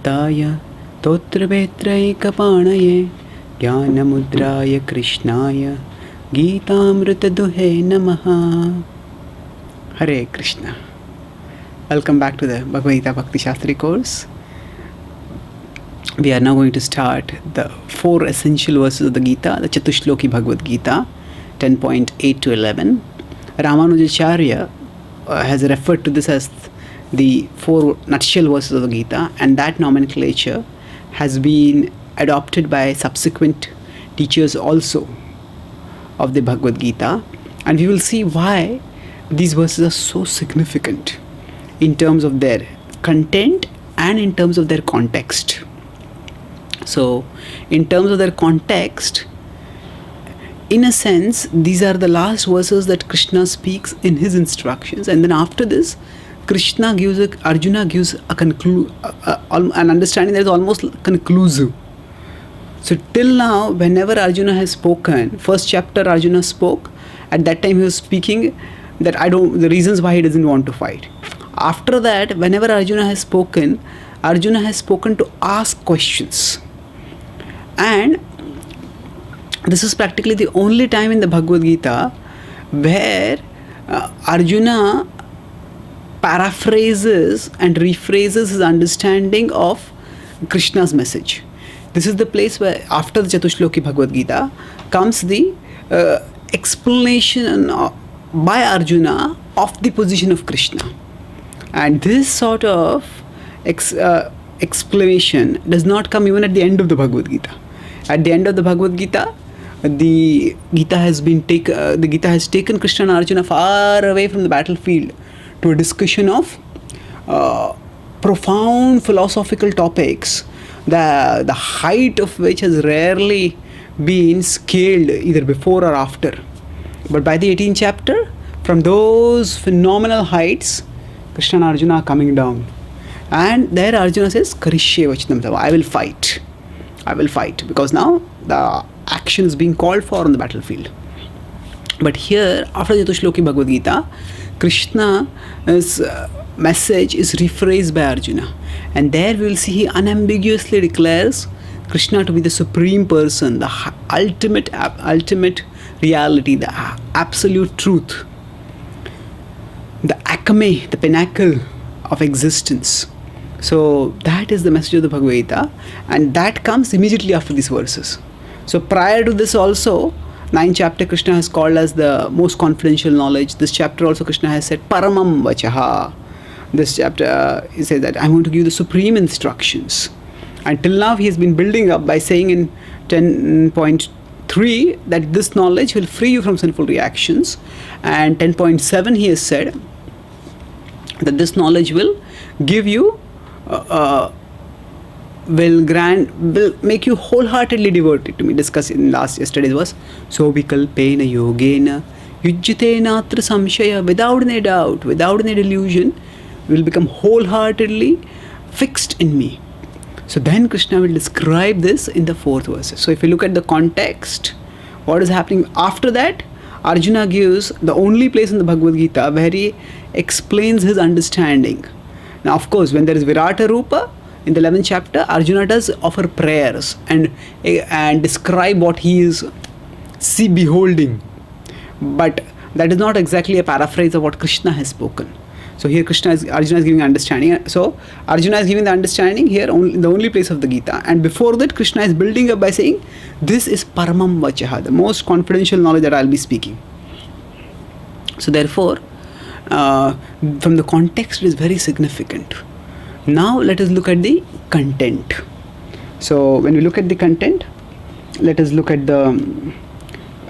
ताय तोत्रवेत्रैकपाणये ज्ञानमुद्राय कृष्णाय गीतामृतदुहे नमः. Hare Krishna. Welcome back to the Bhagavad Gita Bhakti Shastri course. We are now going to start the 4 essential verses of the Gita, the Chatushloki Bhagavad Gita, 10.8 to 11. Ramanujacharya has referred to this as the 4 nutshell verses of the Gita, and that nomenclature has been adopted by subsequent teachers also of the Bhagavad Gita, and we will see why these verses are so significant in terms of their content and in terms of their context. So, in terms of their context, in a sense, these are the last verses that Krishna speaks in his instructions, and then after this, Arjuna gives an understanding that is almost conclusive. So till now, whenever Arjuna has spoken, first chapter Arjuna spoke, at that time he was speaking that the reasons why he doesn't want to fight. After that, whenever Arjuna has spoken to ask questions. And this is practically the only time in the Bhagavad Gita where Arjuna paraphrases and rephrases his understanding of Krishna's message. This is the place where after the Chatushloki Bhagavad Gita comes the explanation by Arjuna of the position of Krishna. And this sort of explanation does not come even at the end of the Bhagavad Gita. At the end of the Bhagavad Gita, the Gita has taken Krishna and Arjuna far away from the battlefield to a discussion of profound philosophical topics, the height of which has rarely been scaled either before or after. But by the 18th chapter, from those phenomenal heights, Krishna and Arjuna are coming down. And there Arjuna says, Karishye Vachanam Tava, I will fight, because now the action is being called for on the battlefield. But here, after Chatushloki Bhagavad Gita, Krishna's message is rephrased by Arjuna. And there we will see he unambiguously declares Krishna to be the supreme person, the ultimate reality, the absolute truth, the acme, the pinnacle of existence. So that is the message of the Bhagavad Gita, and that comes immediately after these verses. So prior to this also, 9th chapter Krishna has called as the most confidential knowledge. This chapter also Krishna has said Paramam Vachaha. This chapter he says that I'm going to give the supreme instructions. Until now he has been building up by saying in 10.3 that this knowledge will free you from sinful reactions, and 10.7 he has said that this knowledge will give you will make you wholeheartedly devoted to me. Discussed in yesterday's verse. So vikalpena yogena yujjitenatra samshaya, without any doubt, without any delusion, will become wholeheartedly fixed in me. So then Krishna will describe this in the 4th verse. So if you look at the context, what is happening after that, Arjuna gives the only place in the Bhagavad Gita where he explains his understanding. Now of course, when there is Virata Rupa, in the 11th chapter, Arjuna does offer prayers and describe what he is beholding. But that is not exactly a paraphrase of what Krishna has spoken. So here Arjuna is giving understanding. So Arjuna is giving the understanding here the only place of the Gita. And before that, Krishna is building up by saying, this is Paramam Vachaha, the most confidential knowledge that I'll be speaking. So therefore, from the context, it is very significant. Now let us look at the content. So when we look at the content, let us look at the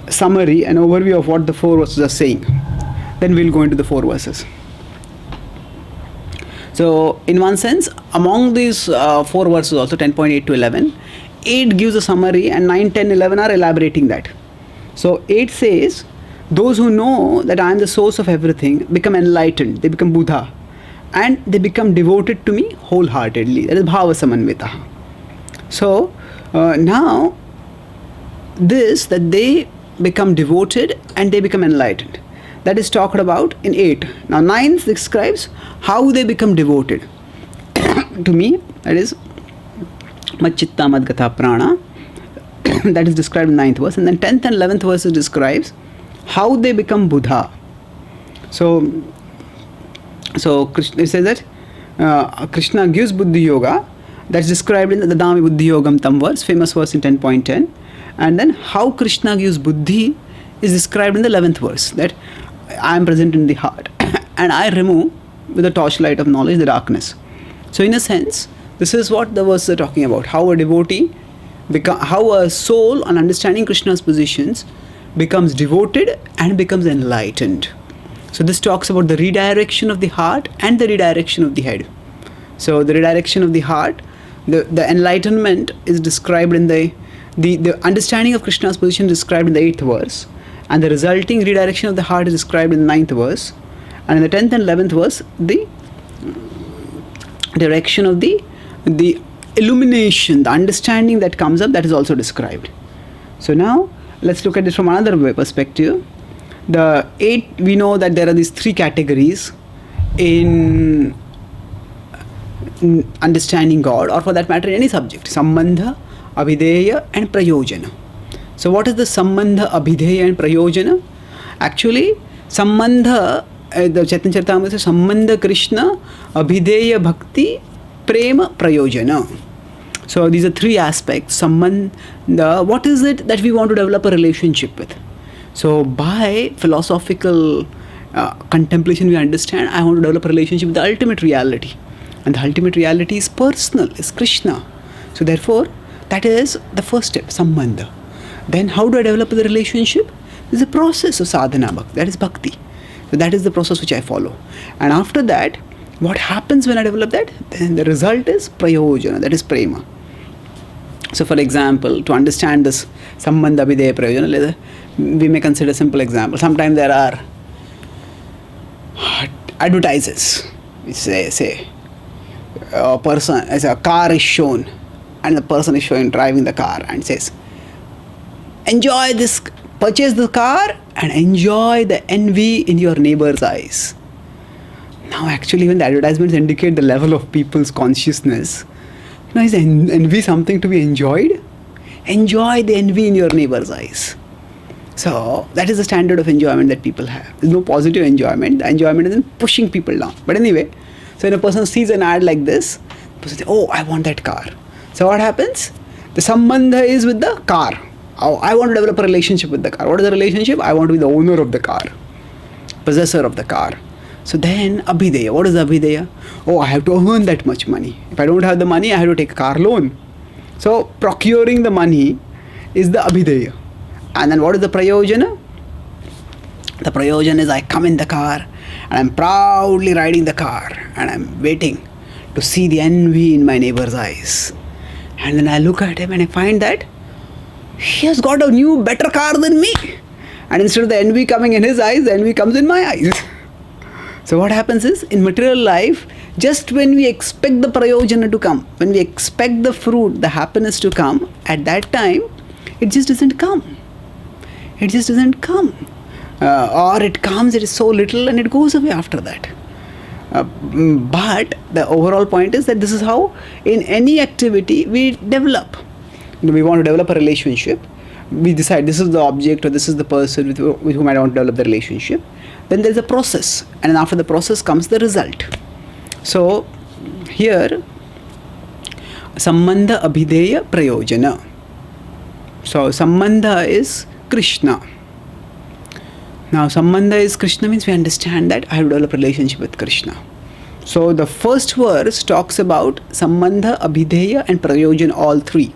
summary and overview of what the 4 verses are saying. Then we'll go into the 4 verses. So in one sense, among these 4 verses also, 10.8 to 11, 8 gives a summary and 9, 10, 11 are elaborating that. So 8 says, those who know that I am the source of everything become enlightened, they become Buddha, and they become devoted to me wholeheartedly. That is Bhava Samanvita. So now this, that they become devoted and they become enlightened, that is talked about in 8. Now 9 describes how they become devoted to me, that is Machitta Madgata Prana. That is described in 9th verse. And then 10th and 11th verses describes how they become Buddha. So Krishna, it says that Krishna gives Buddhi Yoga. That's described in the Dadami Buddhi Yogam Tam verse, famous verse in 10.10. And then how Krishna gives Buddhi is described in the 11th verse, that I am present in the heart and I remove with the torchlight of knowledge the darkness. So in a sense, this is what the verses are talking about, how a devotee, how a soul on understanding Krishna's positions becomes devoted and becomes enlightened. So this talks about the redirection of the heart and the redirection of the head. So the redirection of the heart, the enlightenment is described in the understanding of Krishna's position is described in the 8th verse, and the resulting redirection of the heart is described in the 9th verse, and in the 10th and 11th verse, the direction of the illumination, the understanding that comes up, that is also described. So now let's look at this from another perspective. We know that there are these 3 categories in understanding God, or for that matter any subject: Sambandha, Abhideya and Prayojana. So what is the Sambandha, Abhideya and Prayojana? Actually, Sambandha, the Chaitanya Charitamrita says Sambandha Krishna, Abhideya Bhakti, Prema, Prayojana. So these are 3 aspects. Sambandha, what is it that we want to develop a relationship with? So by philosophical contemplation we understand, I want to develop a relationship with the ultimate reality. And the ultimate reality is personal, is Krishna. So therefore, that is the first step, Sambandha. Then how do I develop the relationship? There's a process of sadhana bhakti, that is bhakti. So that is the process which I follow. And after that, what happens when I develop that? Then the result is prayojana, that is prema. So for example, to understand this Sambandha, Abhideya, Prayojana, we may consider a simple example. Sometimes there are advertises. Say a person, as a car is shown, and the person is showing driving the car and says, enjoy this, purchase the car and enjoy the envy in your neighbor's eyes. Now actually when the advertisements indicate the level of people's consciousness, now is envy something to be enjoyed? Enjoy the envy in your neighbor's eyes. So that is the standard of enjoyment that people have. There's no positive enjoyment. The enjoyment is in pushing people down. But anyway, so when a person sees an ad like this, the person says, oh, I want that car. So what happens? The sambandha is with the car. Oh, I want to develop a relationship with the car. What is the relationship? I want to be the owner of the car, possessor of the car. So then abhideya. What is abhideya? Oh, I have to earn that much money. If I don't have the money, I have to take a car loan. So procuring the money is the abhideya. And then what is the prayojana? The prayojana is I come in the car and I'm proudly riding the car and I'm waiting to see the envy in my neighbor's eyes. And then I look at him and I find that he has got a new, better car than me. And instead of the envy coming in his eyes, the envy comes in my eyes. So what happens is, in material life, just when we expect the prayojana to come, when we expect the fruit, the happiness to come, at that time, it just doesn't come. It just doesn't come. Or it comes, it is so little and it goes away after that. But the overall point is that this is how in any activity we develop. We want to develop a relationship. We decide this is the object or this is the person with whom I want to develop the relationship. Then there's a process, and then after the process comes the result. So here, Sambandha, Abhideya, Prayojana. So Sambandha is Krishna. Now Sambandha is Krishna means we understand that I have to develop a relationship with Krishna. So the first verse talks about Sambandha, Abhideya and Prayojana, all 3.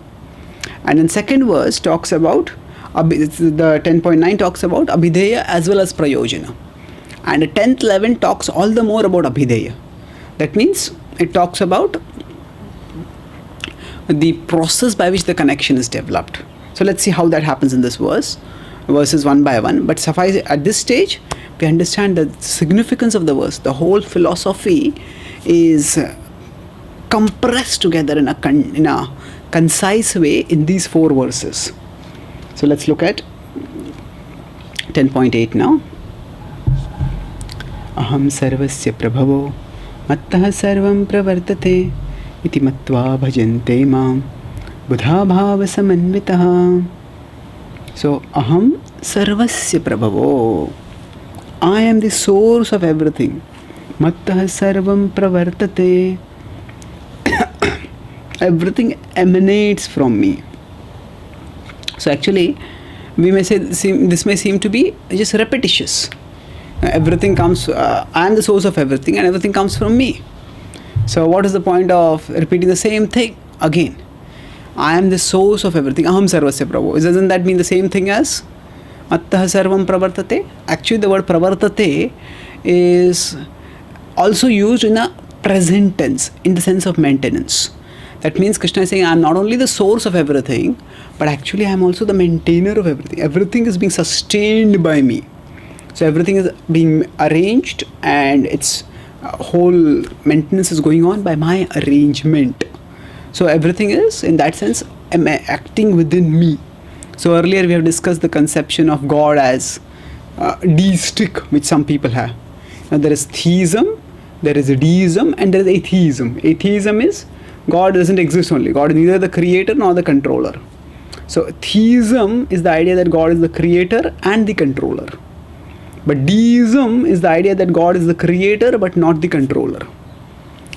And then second verse talks about, the 10.9 talks about Abhideya as well as Prayojana. And the 10th 11 talks all the more about Abhideya. That means it talks about the process by which the connection is developed. So let's see how that happens in this verses one by one. But suffice it, at this stage, we understand the significance of the verse. The whole philosophy is compressed together in a concise way in these 4 verses. So let's look at 10.8 now. Aham sarvasya prabhavo mattah sarvam pravartate iti matva bhajante mam Buddha bhava samanvitaha. So, aham sarvasya prabhavo. I am the source of everything. Mattah sarvam pravartate. Everything emanates from me. So actually, we may say this may seem to be just repetitious. Everything comes, I am the source of everything and everything comes from me. So what is the point of repeating the same thing again? I am the source of everything. Aham sarvasya prabhu. Doesn't that mean the same thing as Mattah sarvam pravartate? Actually, the word pravartate is also used in a present tense, in the sense of maintenance. That means Krishna is saying, I am not only the source of everything, but actually I am also the maintainer of everything. Everything is being sustained by me. So everything is being arranged and its whole maintenance is going on by my arrangement. So everything is, in that sense, acting within me. So earlier we have discussed the conception of God as deistic, which some people have. Now there is theism, there is deism, and there is atheism. Atheism is God doesn't exist only. God is neither the creator nor the controller. So theism is the idea that God is the creator and the controller. But deism is the idea that God is the creator but not the controller.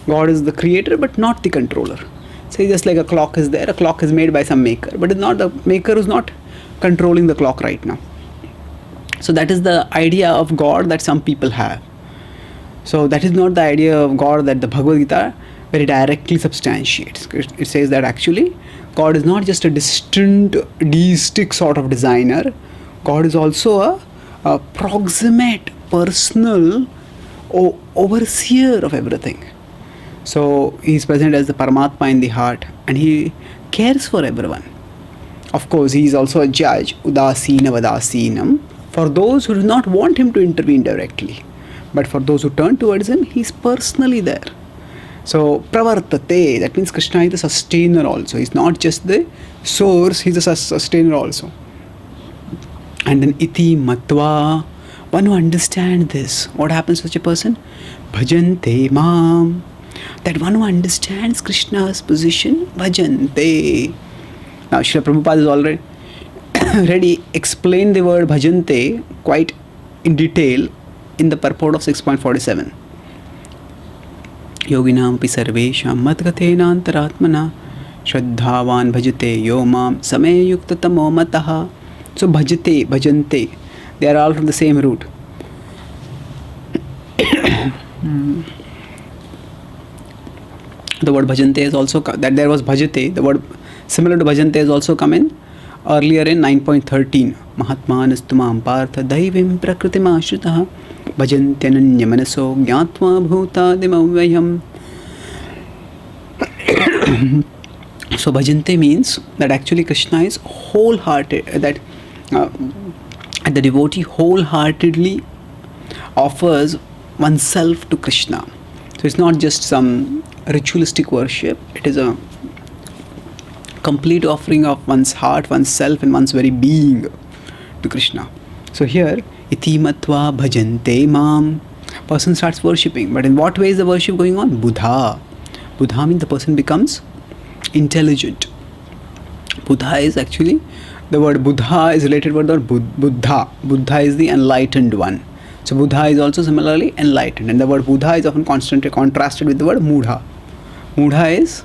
God is the creator but not the controller. Say just like a clock is there, a clock is made by some maker, but it's not the maker who's not controlling the clock right now. So that is the idea of God that some people have. So that is not the idea of God that the Bhagavad Gita very directly substantiates. It says that actually God is not just a distant deistic sort of designer. God is also a proximate, personal overseer of everything. So he is present as the Paramatma in the heart and he cares for everyone. Of course, he is also a judge, udasina vadasinam, for those who do not want him to intervene directly. But for those who turn towards him, he is personally there. So pravartate, that means Krishna is the sustainer also. He's not just the source, he's a sustainer also. And then iti matva, one who understands this, what happens to such a person? Bhajante mam. That one who understands Krishna's position, bhajante. Now Srila Prabhupada is already explained the word bhajante quite in detail in the purport of 6.47. Yoginam pi sarvesham matgatena antaratmana shraddhavan bhajate yo mam same yukta tamo mataha. So bhajate, bhajante, they are all from the same root. The word bhajante is also, that there was bhajate, the word similar to bhajante has also come in earlier in 9.13. Mahatmanastumam partha daivim prakritim ashritaha bhajantyananya manaso jnatva bhutadimavyayam. So bhajante means that actually Krishna is wholehearted, that the devotee wholeheartedly offers oneself to Krishna. So it's not just some ritualistic worship, it is a complete offering of one's heart, oneself and one's very being to Krishna. So here, iti matva bhajante mam, person starts worshipping. But in what way is the worship going on? Buddha. Buddha means the person becomes intelligent. Buddha is actually, the word Buddha is related with the word Buddha. Buddha is the enlightened one. So Buddha is also similarly enlightened. And the word Buddha is often constantly contrasted with the word Mudha. Mudha is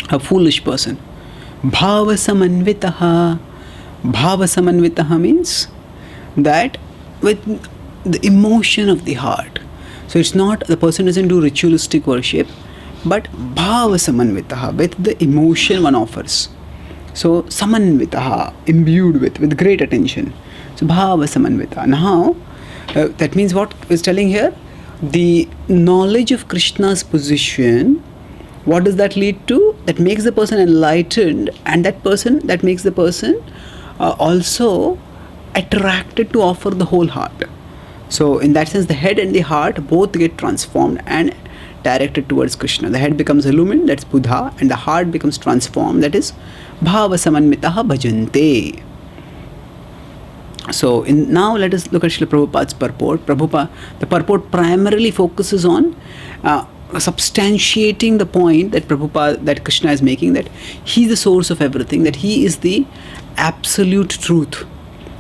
a foolish person. Bhava samanvitaha. Bhava samanvitaha means that with the emotion of the heart. So it's not, the person doesn't do ritualistic worship, but bhava samanvitaha, with the emotion one offers. So samanvitaha, imbued with great attention. So bhava samanvitaha. Now, that means what is telling here? The knowledge of Krishna's position, what does that lead to? That makes the person enlightened, and that makes the person also attracted to offer the whole heart. So in that sense, the head and the heart both get transformed and directed towards Krishna. The head becomes illumined, that's Buddha, and the heart becomes transformed, that is bhava samanvitaha bhajante. So now let us look at Srila Prabhupada's purport. The purport primarily focuses on substantiating the point that Prabhupada, that Krishna is making, that he is the source of everything, that he is the absolute truth.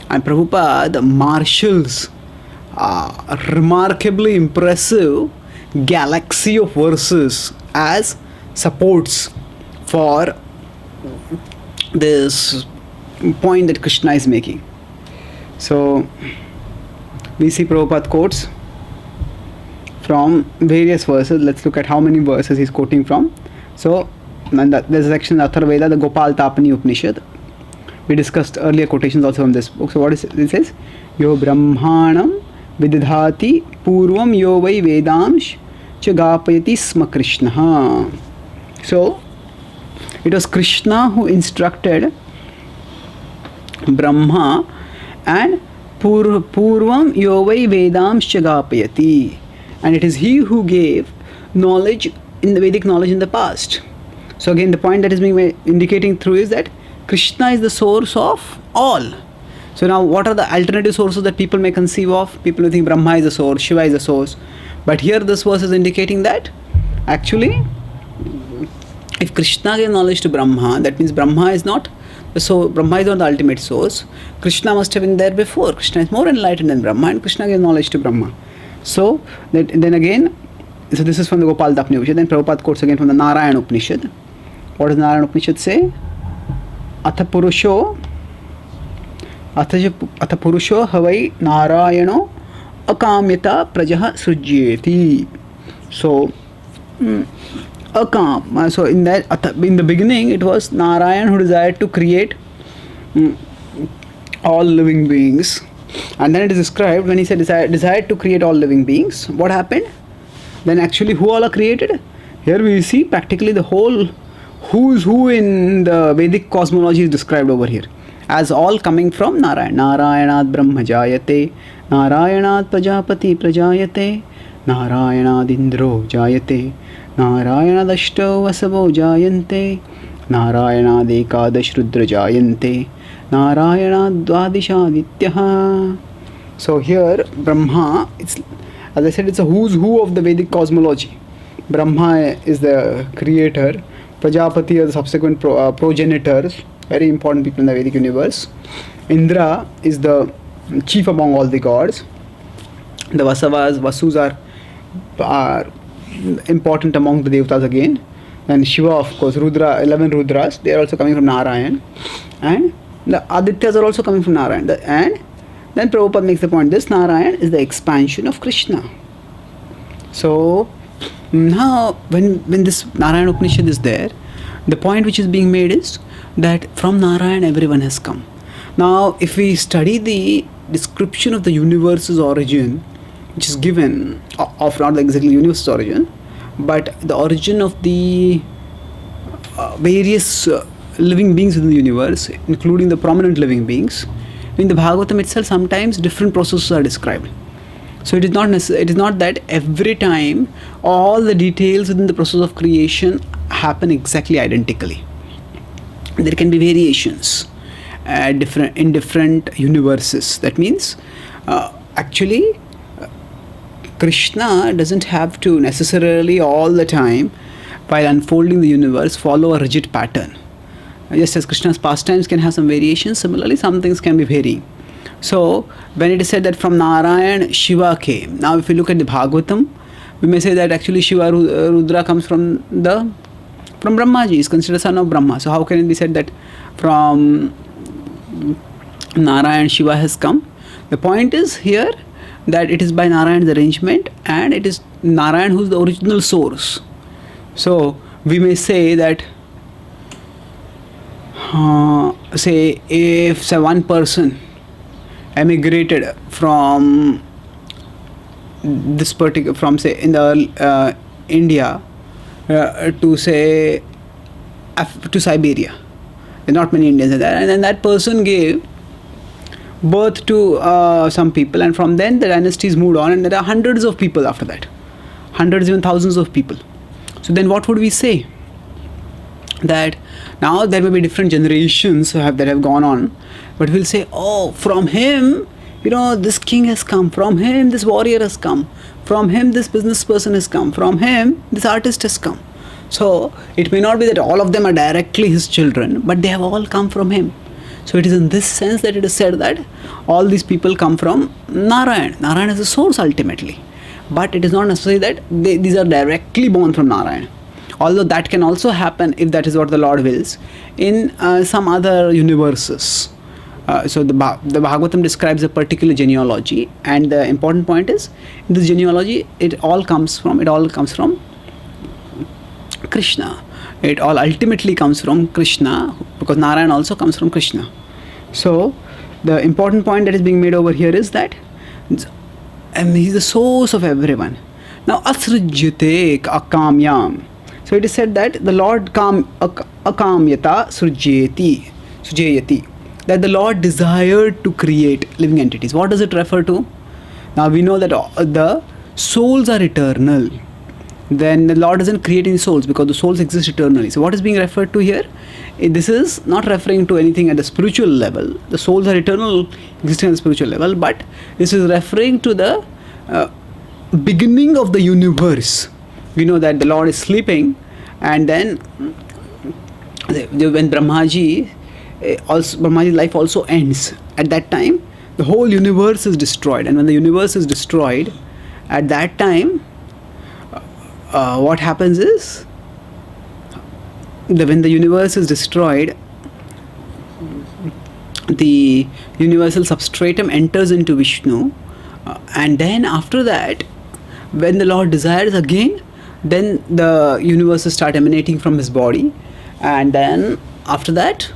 And Prabhupada marshals a remarkably impressive galaxy of verses as supports for this point that Krishna is making. So we see Prabhupada quotes from various verses. Let's look at how many verses he's quoting from. So there's a section in Atharvaveda, the Gopal Tapani Upanishad. We discussed earlier quotations also from this book. So what is it? It says, Yo Brahmanam Vididhati Purvam Yo Vai Vedamsh Chagapayati Sma Krishna. So it was Krishna who instructed Brahma, and Purvam Yo Vai Vedamsh Chagapayati. And it is he who gave knowledge in the Vedic knowledge in the past. So again, the point that is being indicating through is that Krishna is the source of all. So now what are the alternative sources that people may conceive of? People may think Brahma is the source, Shiva is the source. But here this verse is indicating that actually if Krishna gave knowledge to Brahma, that means Brahma is not the ultimate source. Krishna must have been there before. Krishna is more enlightened than Brahma, and Krishna gave knowledge to Brahma. So then again, so this is from the Gopal Tapani Upanishad. Then Prabhupada quotes again from the Narayana Upanishad. What does Narayana Upanishad say? Atha Purusho Havai Narayano Akamyata Prajaha Srujyeti. So Akam. So in the beginning it was Narayan who desired to create all living beings. And then it is described when he said desired to create all living beings. What happened? Then actually who all are created? Here we see practically the whole who's who in the Vedic cosmology is described over here as all coming from Narayan. Narayanad Brahma Jayate, Narayanad Prajapati Prajayate, Narayanad Indro Jayate, Narayanad Ashto Vasavo Jayante, Narayanad Ekadash Rudra Jayante, Narayanad Dvadishadityaha. So here Brahma, as I said, it's a who's who of the Vedic cosmology. Brahma is the creator, Prajapati are the subsequent progenitors, very important people in the Vedic universe. Indra is the chief among all the gods. The Vasus are important among the Devatas again. And Shiva, of course, 11 Rudras, they are also coming from Narayan. And the Adityas are also coming from Narayan. And then Prabhupada makes the point, this Narayan is the expansion of Krishna. So now when this Narayana Upanishad is there, the point which is being made is that from Narayan everyone has come. Now if we study the description of the universe's origin, which is given of not exactly the universe's origin, but the origin of the various living beings within the universe, including the prominent living beings, in the Bhagavatam itself sometimes different processes are described. So it is not that every time all the details within the process of creation happen exactly identically. There can be variations in different universes. That means actually Krishna doesn't have to necessarily all the time while unfolding the universe follow a rigid pattern. Just as Krishna's pastimes can have some variations, similarly some things can be varying. So when it is said that from Narayan Shiva came, now if we look at the Bhagavatam, we may say that actually Shiva Rudra comes from Brahmaji, is considered son of Brahma. So how can it be said that from Narayan Shiva has come? The point is here that it is by Narayan's arrangement, and it is Narayan who is the original source. So we may say that say if one person emigrated from this particular, from say in the India to say to Siberia, there are not many Indians there, and then that person gave birth to some people, and from then the dynasties moved on, and there are hundreds of people after that, hundreds, even thousands of people. So then what would we say? That now there may be different generations that have gone on, but we'll say, oh, from him This king has come, from him this warrior has come, from him this business person has come, from him this artist has come. So it may not be that all of them are directly his children, but they have all come from him. So it is in this sense that it is said that all these people come from Narayan. Narayan is the source ultimately. But it is not necessary that these are directly born from Narayan. Although that can also happen, if that is what the Lord wills, in some other universes. So the Bhagavatam describes a particular genealogy, and the important point is, in this genealogy, it all comes from Krishna. It all ultimately comes from Krishna, because Narayan also comes from Krishna. So the important point that is being made over here is that he is the source of everyone. Now asrujyate akamyam. So it is said that the Lord akamyata sujayati, that the Lord desired to create living entities. What does it refer to? Now we know that the souls are eternal. Then the Lord doesn't create any souls, because the souls exist eternally. So what is being referred to here? This is not referring to anything at the spiritual level. The souls are eternal, existing at the spiritual level, but this is referring to the beginning of the universe. We know that the Lord is sleeping, and then when Brahmaji's life also ends, at that time the whole universe is destroyed. And when the universe is destroyed, at that time what happens is, when the universe is destroyed, the universal substratum enters into Vishnu, and then after that, when the Lord desires again, then the universes start emanating from his body, and then after that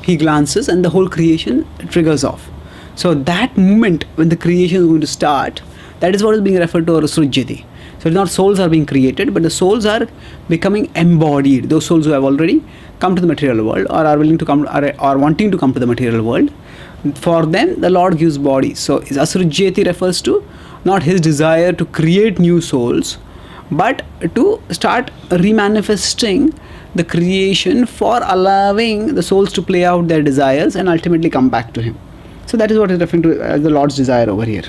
he glances and the whole creation triggers off. So that moment when the creation is going to start, that is what is being referred to as Srujyati. So it's not souls are being created, but the souls are becoming embodied. Those souls who have already come to the material world, or are willing to come, or wanting to come to the material world, for them the Lord gives bodies. So Asrujyati refers to not his desire to create new souls, but to start remanifesting the creation for allowing the souls to play out their desires and ultimately come back to him. So that is what is referring to as the Lord's desire over here.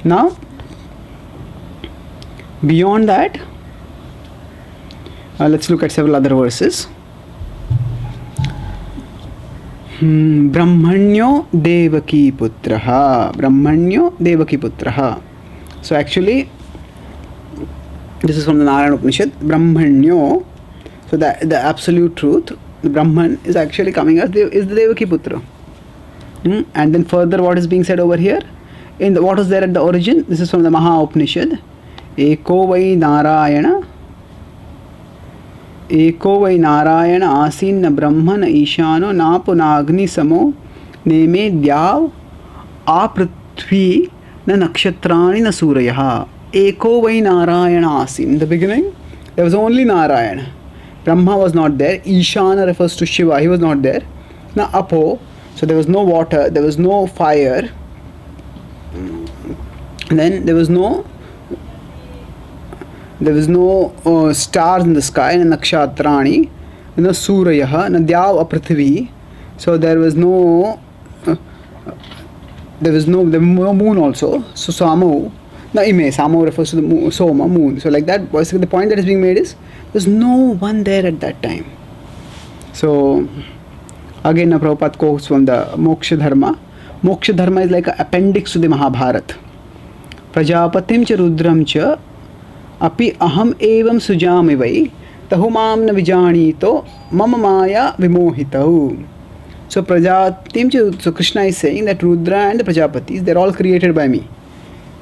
Now, beyond that, let's look at several other verses. Brahmanyo Devaki Putraha. Brahmanyo Devaki Putraha. So actually, this is from the Narayana Upanishad. Brahmanyo. So the absolute truth, the Brahman, is actually coming as is the Devaki Putra. And then further, what is being said over here? What was there at the origin? This is from the Maha Upanishad. Eko vai Narayana asinna brahman ishano napunagni samo neme dyav aprithvi na nakshatrani na suryaha. Eko vai Narayana asin. In the beginning, there was only Narayana. Brahma was not there. Ishana refers to Shiva. He was not there. Na apo. So there was no water. There was no fire. And then there was no stars in the sky, and nakshatrani, suryaha, nadyav aprithvi. So there was no moon also. So samo, samo refers to the moon, soma, moon. So like that, basically the point that is being made is there's no one there at that time. So again, Prabhupada quotes from the Moksha Dharma. Moksha Dharma is like an appendix to the Mahabharata. Prajapatim cha rudram cha api aham evam sujami vai tahumam na vijanito mama maya vimohitau. So Prajapatim, so Krishna is saying that Rudra and the Prajapatis, they're all created by me.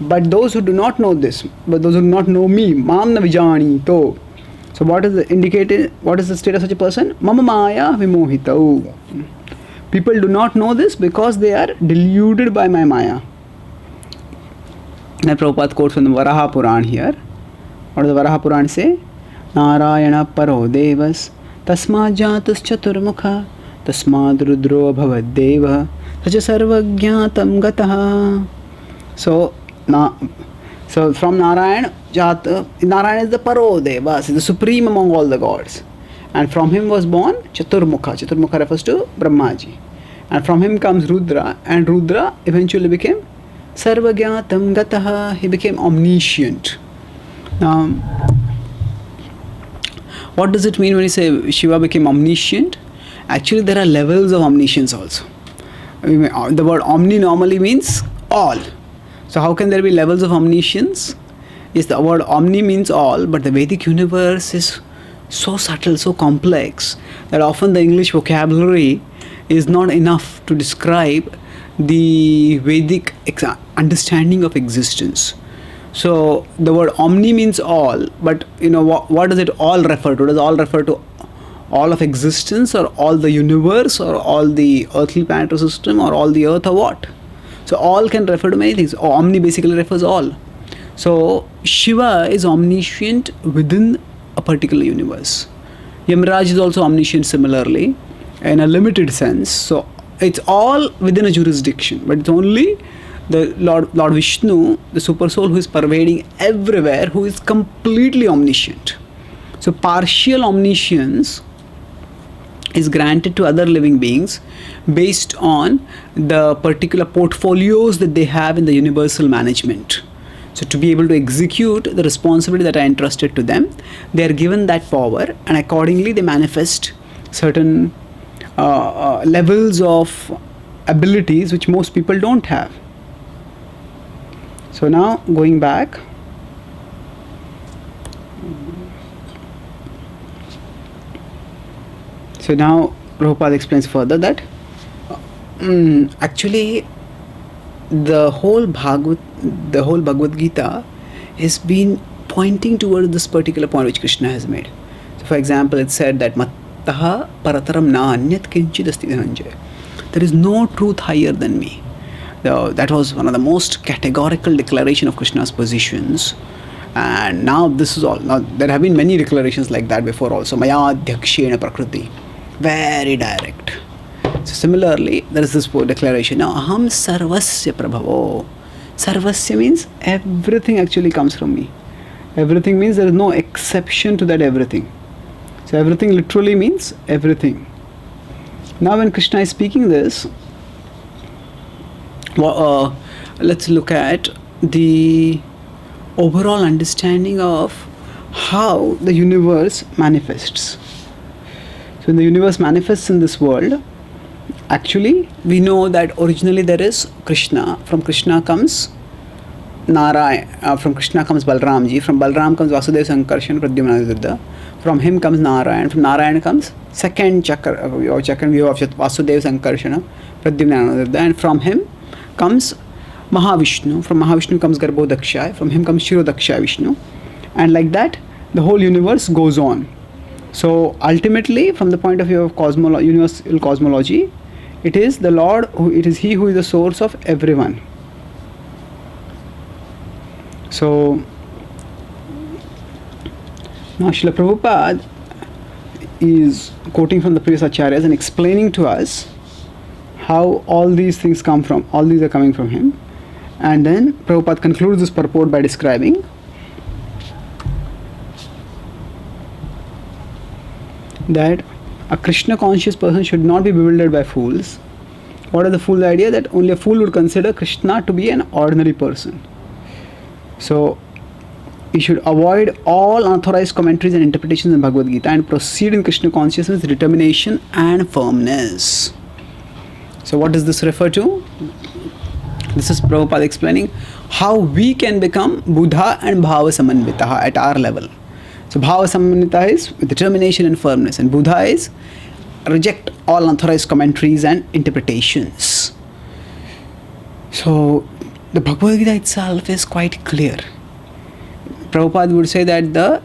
But those who do not know this, but those who do not know me, mam na vijanito. So what is indicated? What is the state of such a person? Mama maya vimohitau. People do not know this because they are deluded by my maya. And Prabhupada quotes from the Varaha Puran here. What does the Varaha Puran say? Narayana paro devas tasmad jatas chaturmukha tasmad rudro bhavad deva sacha sarvajñatam gataha. So from Narayana, Narayana is the paro devas, is the supreme among all the gods. And from him was born Chaturmukha. Chaturmukha refers to Brahmaji. And from him comes Rudra, and Rudra eventually became Sarvagyatam Gataha, he became omniscient. Now, what does it mean when you say Shiva became omniscient? Actually, there are levels of omniscience also. The word omni normally means all. So how can there be levels of omniscience? Yes, the word omni means all, but the Vedic universe is so subtle, so complex, that often the English vocabulary is not enough to describe the Vedic understanding of existence. So the word omni means all, but what does it all refer to? Does all refer to all of existence, or all the universe, or all the earthly planetary system, or all the earth, or what? So all can refer to many things. Omni basically refers all. So Shiva is omniscient within a particular universe. Yamaraj is also omniscient similarly, in a limited sense. So it's all within a jurisdiction, but it's only the Lord Vishnu, the super soul, who is pervading everywhere, who is completely omniscient. So partial omniscience is granted to other living beings based on the particular portfolios that they have in the universal management. So to be able to execute the responsibility that are entrusted to them, they are given that power, and accordingly they manifest certain levels of abilities which most people don't have. So now going back, so now Prabhupada explains further that actually the whole Bhagavad Gita has been pointing towards this particular point which Krishna has made. So for example, it said that Mattaha parataram na anyat kinchid asti dhananjaya. There is no truth higher than me. That was one of the most categorical declaration of Krishna's positions. And now this is all. Now there have been many declarations like that before also. Maya Dhakshena Prakriti. Very direct. So similarly, there is this declaration. Now, Aham Sarvasya Prabhavo. Sarvasya means everything actually comes from me. Everything means there is no exception to that everything. So everything literally means everything. Now when Krishna is speaking this, let's look at the overall understanding of how the universe manifests. So when the universe manifests in this world, actually we know that originally there is Krishna. From Krishna comes Narayana. From Krishna comes Balramji. From Balram comes Vasudeva Sankarshan Pradyumna Aniruddha. From him comes Narayana. From Narayana comes second chakra view of Vasudeva Sankarshana Pradyumna Aniruddha. And from him comes Mahavishnu. From Mahavishnu comes Garbhodakshay. From him comes Shirodakshay Vishnu. And like that, the whole universe goes on. So ultimately, from the point of view of universal cosmology, it is the Lord, it is He who is the source of everyone. So now Srila Prabhupada is quoting from the previous acharyas and explaining to us how all these things come from, all these are coming from him. And then Prabhupada concludes this purport by describing that a Krishna conscious person should not be bewildered by fools. What is the fool's idea? That only a fool would consider Krishna to be an ordinary person. So we should avoid all unauthorized commentaries and interpretations in Bhagavad Gita and proceed in Krishna consciousness with determination and firmness. So what does this refer to? This is Prabhupada explaining how we can become Buddha and Bhava Samanvitaha at our level. So Bhava Samanvita is with determination and firmness, and Buddha is reject all unauthorized commentaries and interpretations. So the Bhagavad Gita itself is quite clear. Prabhupada would say that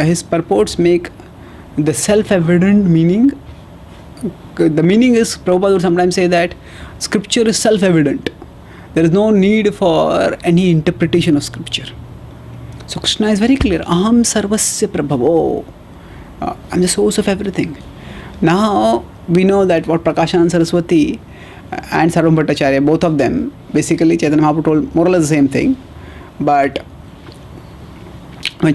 his purports make the self-evident meaning. The meaning is, Prabhupada would sometimes say that scripture is self-evident. There is no need for any interpretation of scripture. So Krishna is very clear. Aham sarvasya prabhavo. I'm the source of everything. Now we know that what Prakashananda Saraswati and Sarvam Bhattacharya, both of them, basically Chaitanya Mahaprabhu told more or less the same thing. But when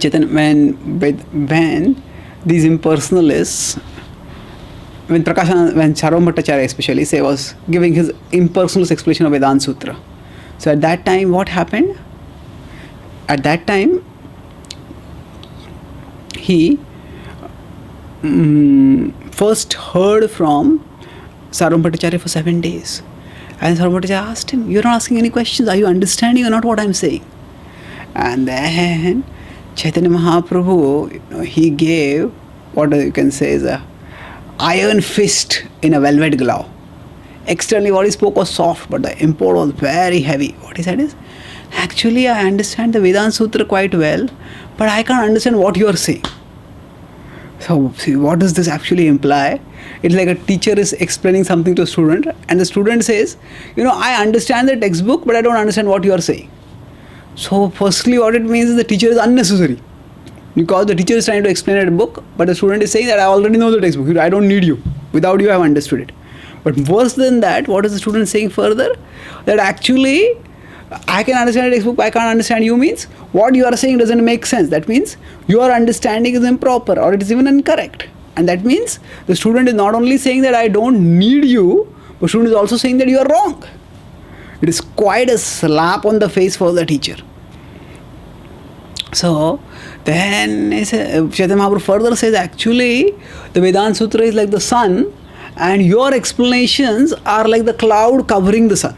these impersonalists, when Sarvam Bhattacharya especially was giving his impersonalist explanation of Vedanta Sutra. So at that time, what happened? At that time, he first heard from Sarvam Bhattacharya for 7 days. And Sarvam Bhattacharya asked him, "You're not asking any questions. Are you understanding or not what I'm saying?" And then Chaitanya Mahaprabhu, he gave what you can say is a iron fist in a velvet glove. Externally what he spoke was soft, but the import was very heavy. What he said is, actually I understand the Vedanta Sutra quite well, but I can't understand what you are saying. So see, what does this actually imply? It's like a teacher is explaining something to a student, and the student says, I understand the textbook, but I don't understand what you are saying. So firstly, what it means is the teacher is unnecessary. Because the teacher is trying to explain a book, but the student is saying that I already know the textbook. I don't need you. Without you, I have understood it. But worse than that, what is the student saying further? That actually, I can understand the textbook, but I can't understand you means what you are saying doesn't make sense. That means your understanding is improper or it is even incorrect. And that means the student is not only saying that I don't need you, but the student is also saying that you are wrong. It is quite a slap on the face for the teacher. So then Chaitanya Mahaprabhu further says, actually the Vedanta Sutra is like the sun and your explanations are like the cloud covering the sun.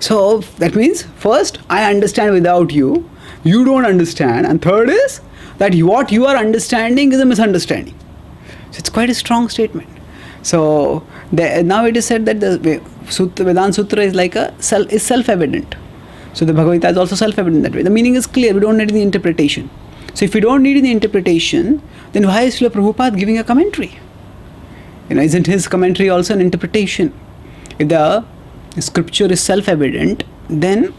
So that means first I understand without you, you don't understand, and third is that what you are understanding is a misunderstanding. So it's quite a strong statement. So now it is said that the Vedanta Sutra is like is self-evident. So the Bhagavad Gita is also self-evident that way. The meaning is clear. We don't need the interpretation. So if we don't need the interpretation, then why is Srila Prabhupada giving a commentary? Isn't his commentary also an interpretation? If the scripture is self-evident, then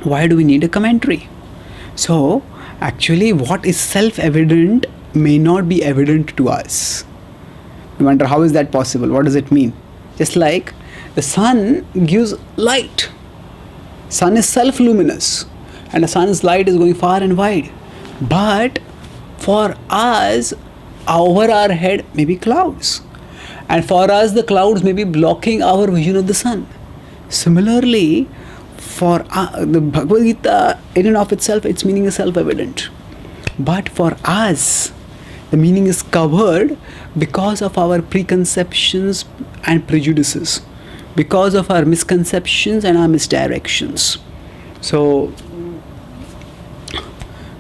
why do we need a commentary? So actually what is self-evident may not be evident to us. You wonder, how is that possible? What does it mean? Just like the sun gives light. Sun is self-luminous and the sun's light is going far and wide. But for us, over our head may be clouds. And for us, the clouds may be blocking our vision of the sun. Similarly, for the Bhagavad Gita, in and of itself, its meaning is self-evident. But for us, the meaning is covered because of our preconceptions and prejudices, because of our misconceptions and our misdirections. So,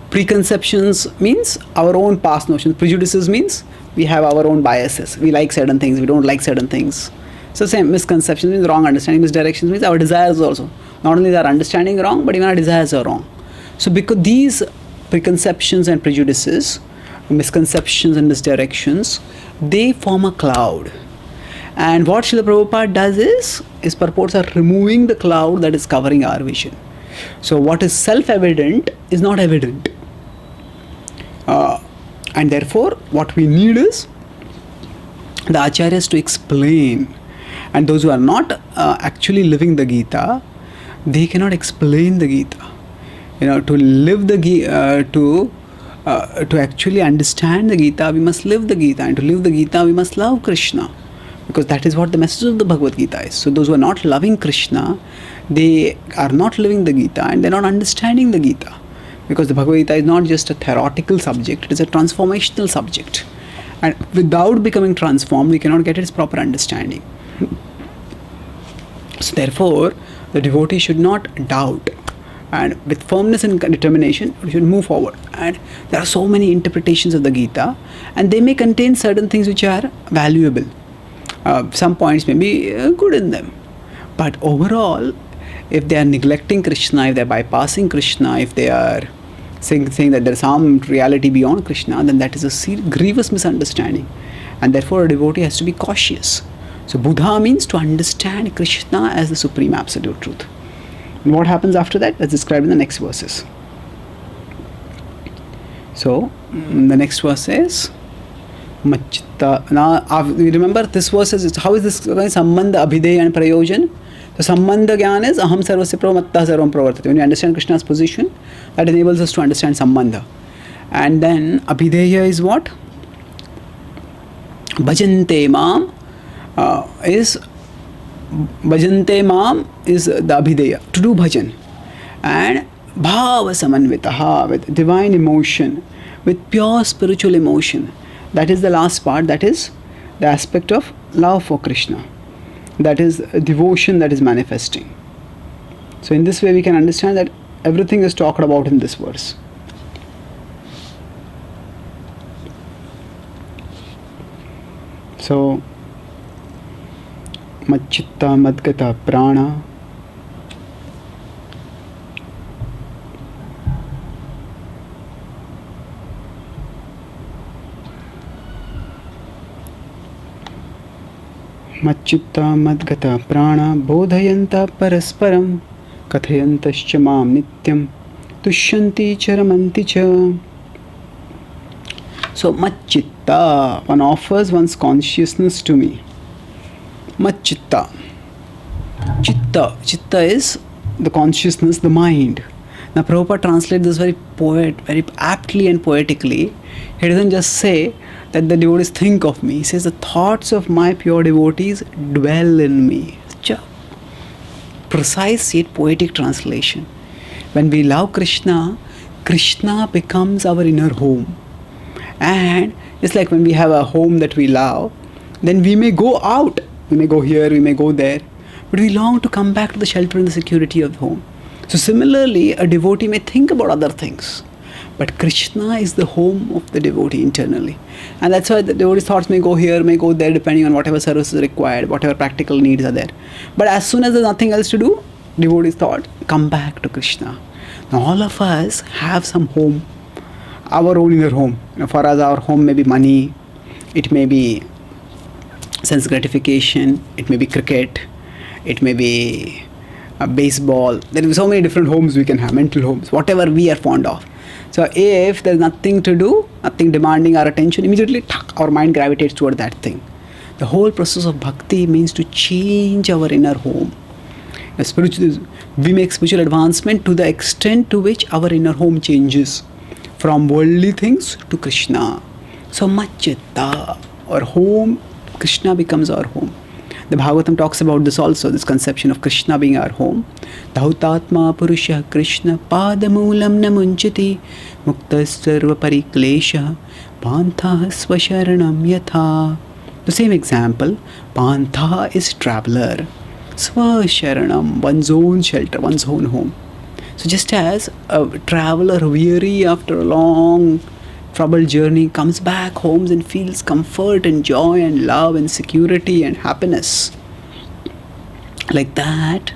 preconceptions means our own past notions. Prejudices means we have our own biases. We like certain things, we don't like certain things. So same, misconceptions means wrong understanding, misdirections means our desires also. Not only is our understanding wrong, but even our desires are wrong. So because these preconceptions and prejudices, misconceptions and misdirections, they form a cloud. And what Srila Prabhupada does is his purports are removing the cloud that is covering our vision. So what is self-evident is not evident. And therefore, what we need is the acharyas to explain. And those who are not actually living the Gita, they cannot explain the Gita. To live the Gita, to actually understand the Gita, we must live the Gita. And to live the Gita, we must love Krishna. Because that is what the message of the Bhagavad Gita is. So those who are not loving Krishna, they are not living the Gita and they are not understanding the Gita. Because the Bhagavad Gita is not just a theoretical subject, it is a transformational subject. And without becoming transformed, we cannot get its proper understanding. So therefore, the devotee should not doubt. And with firmness and determination, we should move forward. And there are so many interpretations of the Gita, and they may contain certain things which are valuable. Some points may be good in them. But overall, if they are neglecting Krishna, if they are bypassing Krishna, if they are saying that there is some reality beyond Krishna, then that is a grievous misunderstanding. And therefore, a devotee has to be cautious. So, Buddha means to understand Krishna as the supreme absolute truth. And what happens after that? That's described in the next verses. So, the next verse is Machitta. Now, remember this verse is, how is this Sambandha, Abhideya and Prayojan? So, Sambandha Gyan is Aham Sarvasya Pramatta Sarvam Pravartate. When you understand Krishna's position, that enables us to understand Sambandha. And then Abhideya is what? Bhajante Mam is bhajante mam is the abhideya, to do bhajan. And bhava samanvitaha, with divine emotion, with pure spiritual emotion. That is the last part, that is the aspect of love for Krishna. That is devotion that is manifesting. So in this way we can understand that everything is talked about in this verse. So, Madchitta Madgata Prana. Madchitta Madgata Prana Bodhayanta Parasparam Kathayantascha Mam Nityam Tushyanti Charamanti Cha. So, Madchitta, one offers one's consciousness to me. Madchitta. Chitta is the consciousness, the mind. Now, Prabhupada translates this very aptly and poetically. He doesn't just say that the devotees think of me. He says the thoughts of my pure devotees dwell in me. Such a precise yet poetic translation. When we love Krishna, Krishna becomes our inner home. And it's like when we have a home that we love, then we may go out. We may go here, we may go there. But we long to come back to the shelter and the security of home. So similarly, a devotee may think about other things. But Krishna is the home of the devotee internally. And that's why the devotee's thoughts may go here, may go there, depending on whatever service is required, whatever practical needs are there. But as soon as there's nothing else to do, devotee's thought, come back to Krishna. Now all of us have some home, our own inner home. For us, our home may be money, it may be sense gratification, it may be cricket, it may be baseball. There are so many different homes we can have, mental homes, whatever we are fond of. So if there's nothing to do, nothing demanding our attention, immediately our mind gravitates toward that thing. The whole process of bhakti means to change our inner home. We make spiritual advancement to the extent to which our inner home changes from worldly things to Krishna. So Madchitta, our home, Krishna becomes our home. The Bhagavatam talks about this also, this conception of Krishna being our home. Dhautatma Purusha Krishna Padamulam Namunchati Muktas Sarva Pariklesha Pantha Swasharanam Yatha. The same example, Pantha is traveler, Swasharanam, one's own shelter, one's own home. So just as a traveler weary after a long troubled journey comes back home and feels comfort and joy and love and security and happiness, like that,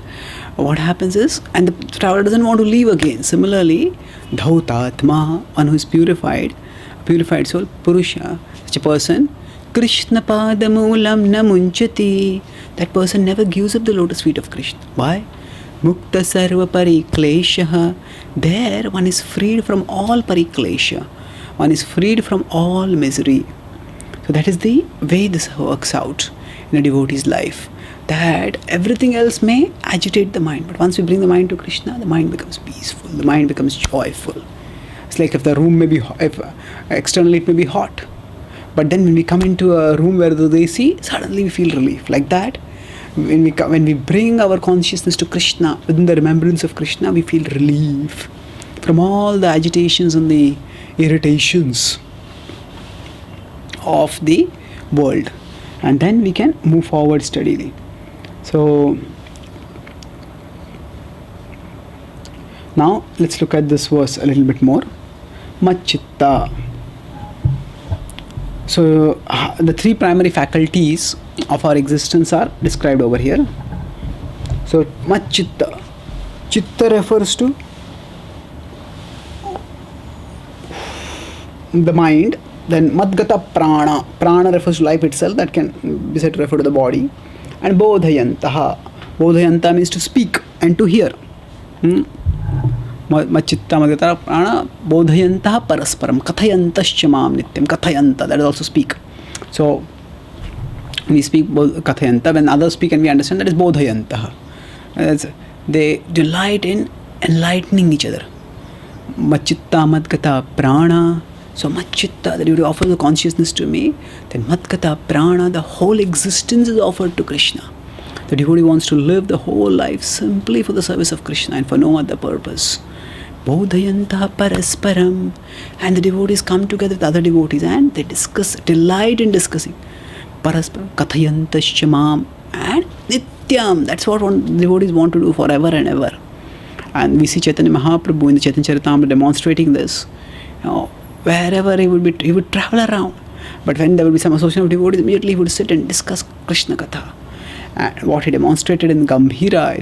what happens is, and the traveler doesn't want to leave again. Similarly, Dhautatma, one who is purified soul, Purusha, such a person, Krishna Padamulam Namunchati, that person never gives up the lotus feet of Krishna. Why? Mukta Sarva Pariklesha. There one is freed from all Pariklesha. One is freed from all misery. So that is the way this works out in a devotee's life. That everything else may agitate the mind, but once we bring the mind to Krishna, the mind becomes peaceful, the mind becomes joyful. It's like if the room may be, if externally it may be hot, but then when we come into a room where there's AC, suddenly we feel relief. Like that, when we bring our consciousness to Krishna, within the remembrance of Krishna, we feel relief from all the agitations and the irritations of the world, and then we can move forward steadily. So now let's look at this verse a little bit more. Madchitta. So the three primary faculties of our existence are described over here. So Madchitta. Chitta refers to the mind. Then Madgata Prana refers to life itself, that can be said to refer to the body. And Bodhayanta means to speak and to hear. Madchitta Madgata Prana Bodhayanta Parasparam Kathayantascha Mam Nityam. Kathayanta, that is also speak. So we speak Kathayanta, when others speak and we understand, that is Bodhayanta. They delight in enlightening each other. Madchitta Madgata Prana. So Madchitta, the devotee offers the consciousness to me. Then Madgata Prana, the whole existence is offered to Krishna. The devotee wants to live the whole life simply for the service of Krishna and for no other purpose. Bodhayanta parasparam. And the devotees come together with other devotees and they discuss, delight in discussing. Parasparam, kathayantascha mam, and nityam. That's what devotees want to do forever and ever. And we see Chaitanya Mahaprabhu in the Chaitanya Charitamrita demonstrating this. Wherever he would travel around. But when there would be some association of devotees, immediately he would sit and discuss Krishna Katha. And what he demonstrated in Gambhira,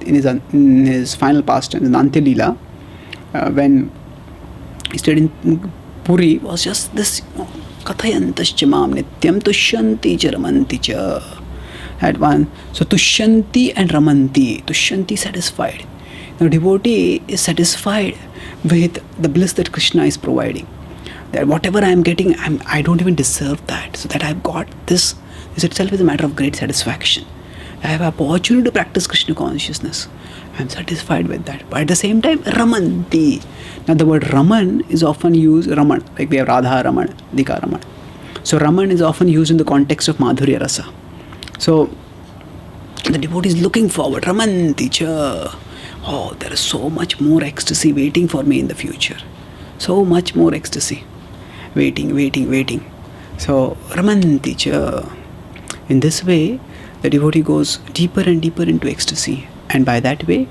in his final pastime, in Antya Leela, when he stayed in Puri, was just this, Kathayantascha mam nityam tushyanti cha ramanti cha. Had one. So tushyanti and ramanti. Tushyanti, satisfied. Now devotee is satisfied with the bliss that Krishna is providing. That whatever I am getting, I don't even deserve that. So that I've got this itself is a matter of great satisfaction. I have an opportunity to practice Krishna consciousness. I am satisfied with that. But at the same time, Ramanti. Now the word Raman is often used, Raman, like we have Radha Raman, Dika Raman. So Raman is often used in the context of Madhurya Rasa. So the devotee is looking forward, Ramanti cha. Oh, there is so much more ecstasy waiting for me in the future. So much more ecstasy. Waiting. So, Ramanti cha. In this way, the devotee goes deeper and deeper into ecstasy. And by that way,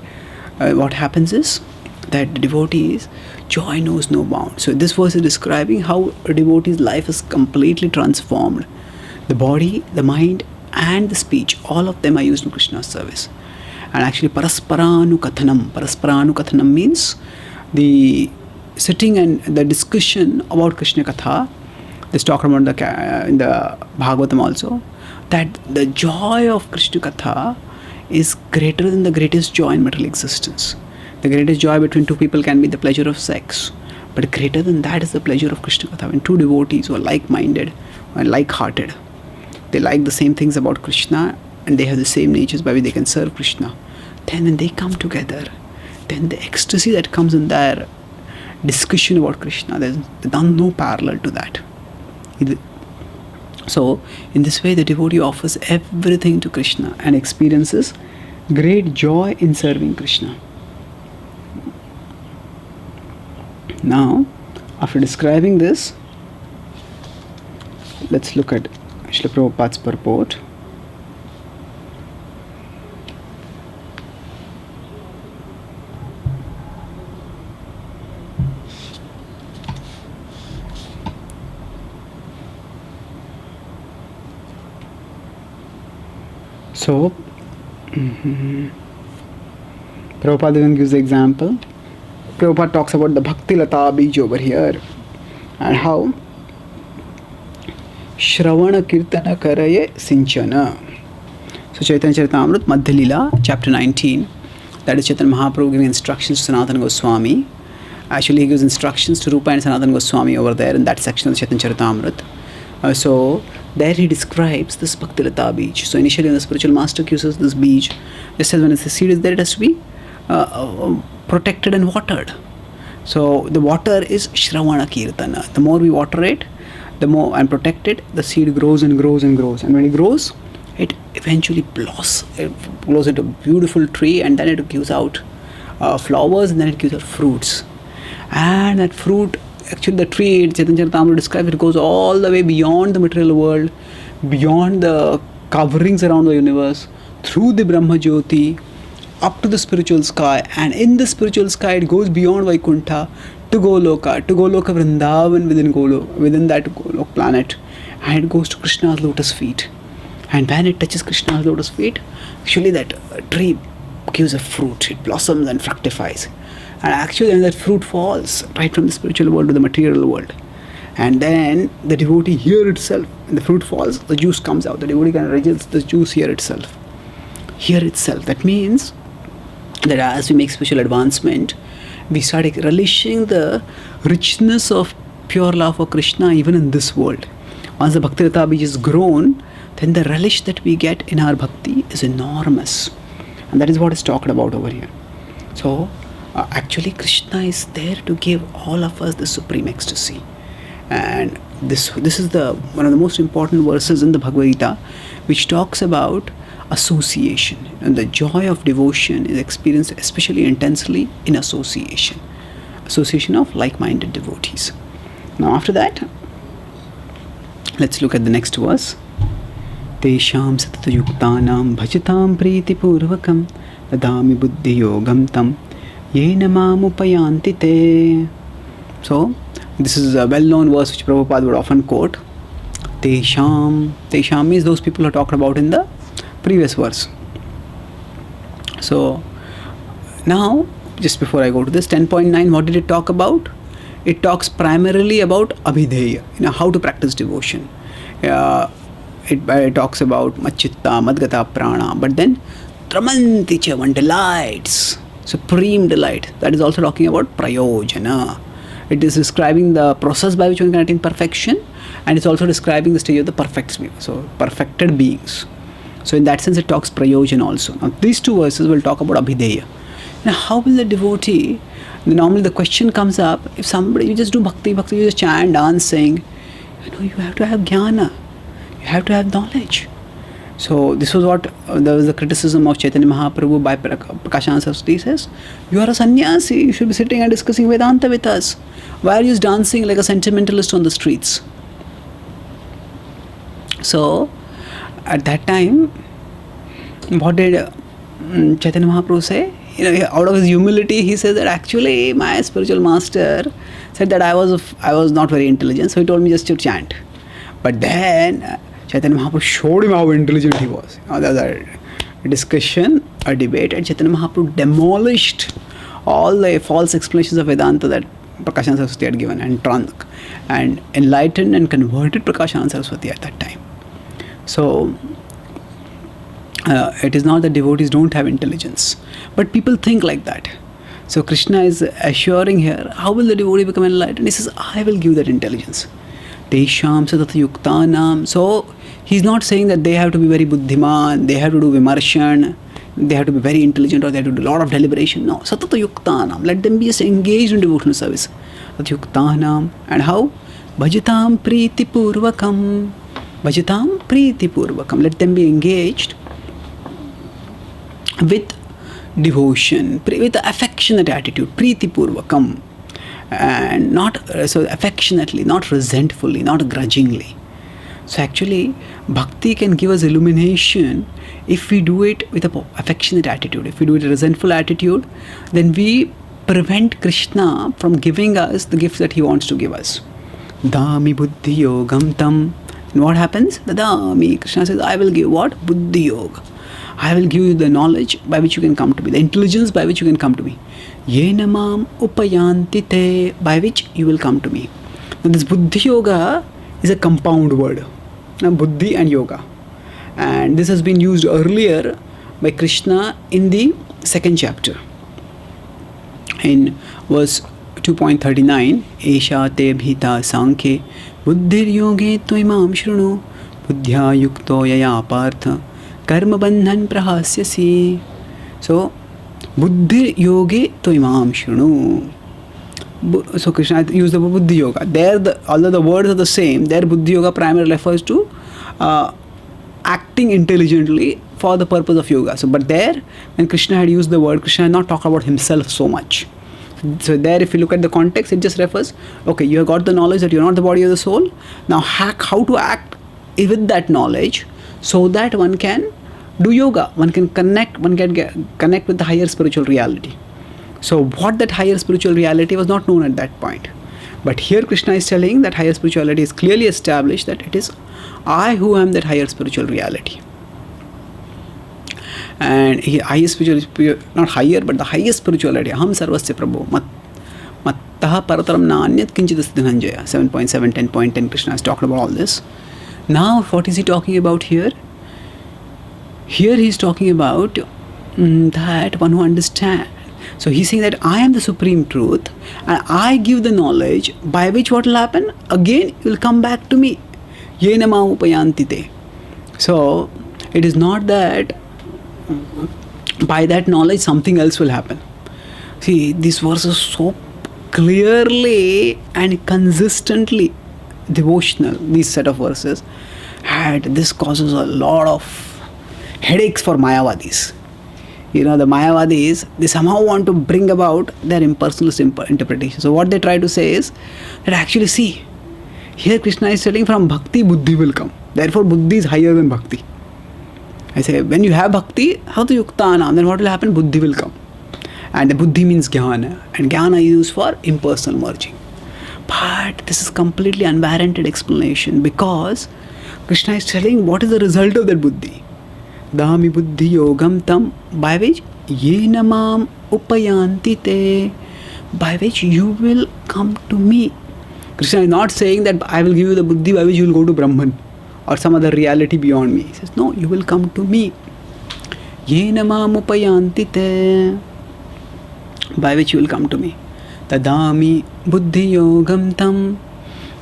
what happens is that the devotee's joy knows no bounds. So, this verse is describing how a devotee's life is completely transformed. The body, the mind, and the speech, all of them are used in Krishna's service. And actually, parasparanu kathanam means the sitting and the discussion about Krishna Katha. This talked about in the Bhagavatam also, that the joy of Krishna Katha is greater than the greatest joy in material existence. The greatest joy between two people can be the pleasure of sex, but greater than that is the pleasure of Krishna Katha. When two devotees who are like-minded or like-hearted, they like the same things about Krishna and they have the same natures by which they can serve Krishna. Then when they come together, then the ecstasy that comes in their discussion about Krishna, there's no parallel to that. So, in this way, the devotee offers everything to Krishna and experiences great joy in serving Krishna. Now, after describing this, let's look at Srila Prabhupada's purport. So, Prabhupada then gives the example. Prabhupada talks about the Bhakti Lata Bij over here and how Shravana Kirtana Karaye Sinchana. So, Chaitanya Charitamrita, Madhya Leela, chapter 19, that is Chaitanya Mahaprabhu giving instructions to Sanatana Goswami. Actually, he gives instructions to Rupa and Sanatana Goswami over there in that section of Chaitanya Charitamrita. So, there he describes this Bhakti Lata Bij. So initially when the spiritual master uses this bij, just as when the seed is there, it has to be protected and watered. So the water is Shravana Kirtana. The more we water it, the more and protect it, the seed grows and grows and grows. And when it grows, it eventually blossoms. It grows into a beautiful tree and then it gives out flowers and then it gives out fruits. And that fruit, actually the tree, Chaitanya Charitamrita describes, it goes all the way beyond the material world, beyond the coverings around the universe, through the Brahma Jyoti, up to the spiritual sky, and in the spiritual sky it goes beyond Vaikuntha to Goloka Vrindavan within that Golok planet, and it goes to Krishna's lotus feet. And when it touches Krishna's lotus feet, actually that tree gives a fruit, it blossoms and fructifies. And actually then that fruit falls right from the spiritual world to the material world. And then the devotee here itself, when the fruit falls, the juice comes out. The devotee can register the juice here itself. That means that as we make spiritual advancement, we start relishing the richness of pure love for Krishna even in this world. Once the Bhakti Lata Bij is grown, then the relish that we get in our bhakti is enormous. And that is what is talked about over here. So, actually Krishna is there to give all of us the supreme ecstasy. And this is one of the most important verses in the Bhagavad Gita, which talks about association. And the joy of devotion is experienced especially intensely in association. Association of like-minded devotees. Now after that, let's look at the next verse. Tesham satatayuktanam bhajatam pritipurvakam dadami buddhi yogam tam yena mamupayanti te. So, this is a well-known verse which Prabhupada would often quote. Tesham. Tesham means those people who are talked about in the previous verse. So, now, just before I go to this, 10.9, what did it talk about? It talks primarily about abhideya, how to practice devotion. It talks about machitta, madgata prana, but then tramanticha, one delights, supreme delight. That is also talking about prayojana. It is describing the process by which one can attain perfection, and it's also describing the stage of the perfect, so perfected beings. So in that sense, it talks prayojana also. Now these two verses will talk about abhideya. Now how will the devotee, normally the question comes up, if somebody, you just do bhakti, you just chant, dance, sing, you have to have jnana. You have to have knowledge. So this was what there was the criticism of Chaitanya Mahaprabhu by Prakashananda Saraswati. Says, you are a sannyasi, you should be sitting and discussing Vedanta with us. Why are you dancing like a sentimentalist on the streets? So at that time, what did Chaitanya Mahaprabhu say? Out of his humility, he says that actually my spiritual master said that I was not very intelligent, so he told me just to chant. But then Chaitanya Mahaprabhu showed him how intelligent he was. There was a discussion, a debate, and Chaitanya Mahaprabhu demolished all the false explanations of Vedanta that Prakashananda Saraswati had given and enlightened and converted Prakashananda Saraswati at that time. So it is not that devotees don't have intelligence, but people think like that. So Krishna is assuring here, how will the devotee become enlightened? He says, I will give that intelligence. Tesham satatayuktanam. So he's not saying that they have to be very buddhiman, they have to do vimarshan, they have to be very intelligent, or they have to do a lot of deliberation. No, satatayuktanam. Let them be just engaged in devotional service. Satatayuktanam. And how? Bhajatam priti purvakam. Bhajatam priti purvakam. Let them be engaged with devotion, with affectionate attitude, priti purvakam. And not so affectionately, not resentfully, not grudgingly. So actually, bhakti can give us illumination if we do it with an affectionate attitude. If we do it with a resentful attitude, then we prevent Krishna from giving us the gifts that he wants to give us. Dami buddhi yogam tam. And what happens? Dami. Krishna says, I will give what? Buddhi yoga. I will give you the knowledge by which you can come to me, the intelligence by which you can come to me. Yena mam upayanti te, by which you will come to me. Now this buddhi yoga is a compound word. Now buddhi and yoga. And this has been used earlier by Krishna in the second chapter. In verse 2.39, Esha te bhita sankhe buddhir yoge toimam shrunu buddhya yukto yaya partha karma bandhan prahasyasi. So buddhir yoge toimam shrunu. So Krishna used the word buddhi yoga. There, although the words are the same, there buddhi yoga primarily refers to acting intelligently for the purpose of yoga. So, but there, when Krishna had used the word, Krishna had not talked about himself so much. So there, if you look at the context, it just refers, okay, you have got the knowledge that you're not the body or the soul. Now, how to act with that knowledge so that one can do yoga, one can connect with the higher spiritual reality. So what that higher spiritual reality was not known at that point. But here Krishna is telling that higher spirituality is clearly established, that it is I who am that higher spiritual reality. And highest spiritual, not higher, but the highest spirituality, Aham Sarvasya Prabhu, Mattaha Parataram Nanyat Kinchidasthi Dhananjaya, 7.7, 10.10, Krishna has talked about all this. Now, what is he talking about here? Here he is talking about that one who understands. So he's saying that I am the supreme truth and I give the knowledge by which what will happen? Again, it will come back to me. Yena ma upayanti te. So it is not that by that knowledge something else will happen. See, this verse is so clearly and consistently devotional, these set of verses, and this causes a lot of headaches for Mayavadis. The Mayavadis, they somehow want to bring about their impersonalist interpretation. So what they try to say is that actually, see, here Krishna is telling from bhakti, buddhi will come. Therefore, buddhi is higher than bhakti. I say, when you have bhakti, how to yuktana, then what will happen? Buddhi will come. And the buddhi means jnana. And jnana is used for impersonal merging. But this is completely unwarranted explanation, because Krishna is telling what is the result of that buddhi. Dami buddhi yogam tam, by which yena mam upayanti te, by which you will come to me. Krishna is not saying that I will give you the buddhi by which you will go to Brahman or some other reality beyond me. He says, no, you will come to me. Yena mam upayanti te, by which you will come to me. Tadami buddhi yogam tam.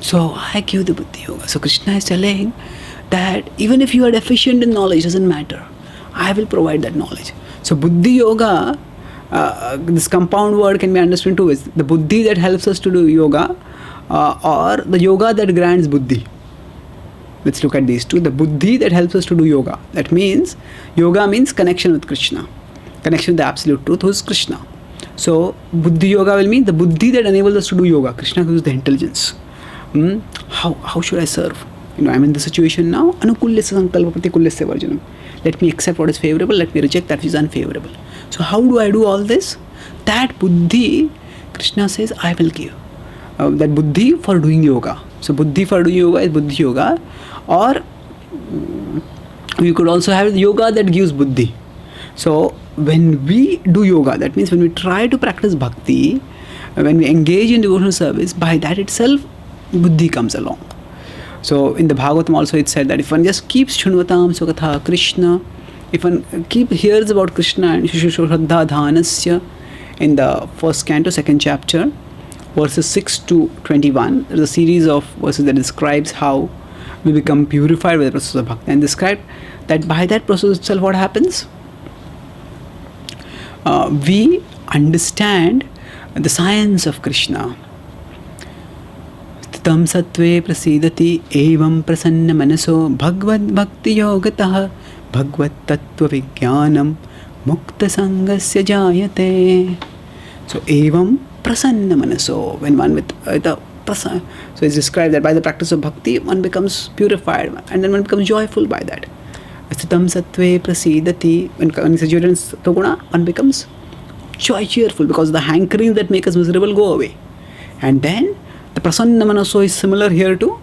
So I give the buddhi yoga. So Krishna is telling that even if you are deficient in knowledge, doesn't matter. I will provide that knowledge. So buddhi yoga, this compound word can be understood in two ways. The buddhi that helps us to do yoga, or the yoga that grants buddhi. Let's look at these two. The buddhi that helps us to do yoga. That means, yoga means connection with Krishna. Connection with the absolute truth, who is Krishna. So buddhi yoga will mean the buddhi that enables us to do yoga. Krishna gives the intelligence. How should I serve? I'm in the situation now. Anukulyasya sankalpa pratikulyasya varjanam. Let me accept what is favorable. Let me reject that which is unfavorable. So how do I do all this? That buddhi, Krishna says, I will give. That buddhi for doing yoga. So buddhi for doing yoga is buddhi yoga. Or you could also have yoga that gives buddhi. So when we do yoga, that means when we try to practice bhakti, when we engage in devotional service, by that itself, buddhi comes along. So in the Bhagavatam also it said that if one just keeps Shunvatam Sukatha Krishna, if one hears about Krishna and Shraddha Dhanasya in the first canto, second chapter, verses 6 to 21, there's a series of verses that describes how we become purified with the process of bhakti, and described that by that process itself what happens? We understand the science of Krishna. Tam satve prasidati evam prasanna manaso bhagavad bhakti yogatah bhagavad tattva vijnanam mukta sangasya jayate. So evam prasanna manaso, when one with the prasanna, so it's described that by the practice of bhakti one becomes purified and then one becomes joyful by that. Tam satve prasidati, when one is situated in Sattva, one becomes cheerful because the hankerings that make us miserable go away. And then the prasanna manaso is similar here to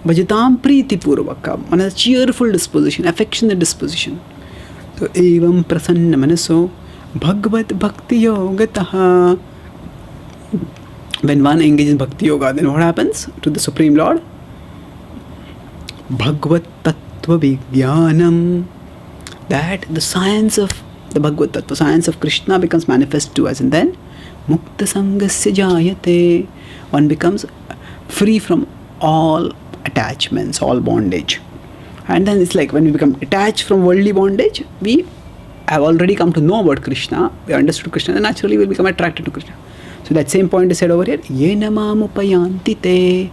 bhajatam priti purvaka, one has a cheerful disposition, affectionate disposition. So evam prasanna manaso bhagavad bhakti yogataha. When one engages in bhakti yoga, then what happens to the Supreme Lord? Bhagavad tattva vijnanam, that the science of the Bhagavad Tattva, science of Krishna becomes manifest to us, and then mukta sangasya jayate, one becomes free from all attachments, all bondage. And then it's like when we become detached from worldly bondage, we have already come to know about Krishna, we understood Krishna, then naturally we'll become attracted to Krishna. So that same point is said over here, yena mam upayanti te,